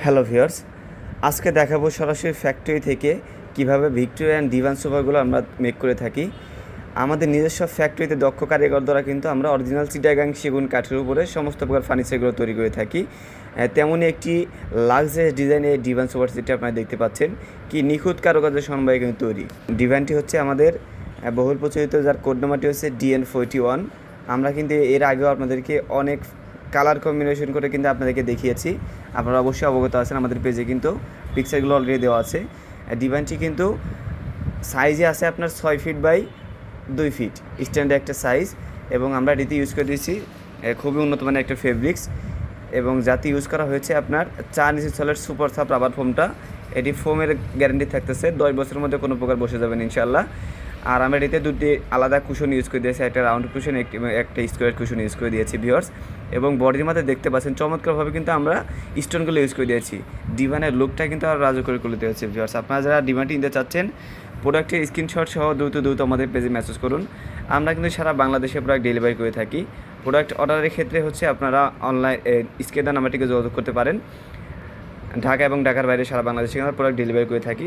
Hello viewers, আজকে দেখাবো সরাসরি ফ্যাক্টরি থেকে কিভাবে ভিক্টোরিয়ান ডিভান সোফাগুলো আমরা মেক করে থাকি। আমাদের নিজস্ব ফ্যাক্টরিতে দক্ষ কারিগর দ্বারা কিন্তু আমরা অরিজিনাল চিটাগাং সেগুন কাঠের উপরে সমস্ত প্রকার ফার্নিচারগুলো তৈরি করে থাকি। তেমনই একটি লাক্সারিয়াস ডিজাইনের ডিভান সোফা সেটটি আপনারা দেখতে পাচ্ছেন, কি নিখুঁত কারুকার্যের সমন্বয়ে কিন্তু তৈরি। ডিভানটি হচ্ছে আমাদের বহুল প্রচলিত, যার কোড নাম্বারটি হচ্ছে DN41। আমরা কিন্তু এর আগেও আপনাদেরকে অনেক কালার কম্বিনেশন করে কিন্তু আপনাদেরকে দেখিয়েছি। আপনারা অবশ্যই অবগত আছেন, আমাদের পেজে কিন্তু পিকচারগুলো অলরেডি দেওয়া আছে। ডিভানটি কিন্তু সাইজে আছে আপনার 6 ফিট বাই 2 ফিট স্ট্যান্ডার্ড একটা সাইজ, এবং আমরা এটিতে ইউজ করে দিয়েছি খুবই উন্নত মানের একটা ফেব্রিক্স, এবং যাতে ইউজ করা হয়েছে আপনার 4 ইঞ্চি সলিড সুপার সাপ রাবার ফোমটা। এটি ফোমের গ্যারান্টি থাকতেছে, 10 বছরের মধ্যে কোনো প্রকার বসে যাবেন ইনশাল্লাহ। আর আমরা এটিতে দুটি আলাদা কুশন ইউজ করে দিয়েছি, একটা রাউন্ড কুশন, একটা স্কোয়ার কুশন ইউজ করে দিয়েছি ভিউয়ার্স। এবং বডির মধ্যে দেখতে পাচ্ছেন চমৎকারভাবে কিন্তু আমরা স্টোনগুলো ইউজ করে দিয়েছি। ডিভানের লুকটা কিন্তু আর রাজকীয় করে দিয়েছে ভিউয়ার্স। আপনারা যারা ডিভানটি নিতে চাচ্ছেন, প্রোডাক্টের স্ক্রিনশট সহ দ্রুত আমাদের পেজে মেসেজ করুন। আমরা কিন্তু সারা বাংলাদেশে প্রোডাক্ট ডেলিভারি করে থাকি। প্রোডাক্ট অর্ডারের ক্ষেত্রে হচ্ছে আপনারা অনলাইন স্ক্রিনে নাম্বারটিকে যোগাযোগ করতে পারেন। ঢাকা এবং ঢাকার বাইরে সারা বাংলাদেশে আমরা প্রোডাক্ট ডেলিভারি করে থাকি।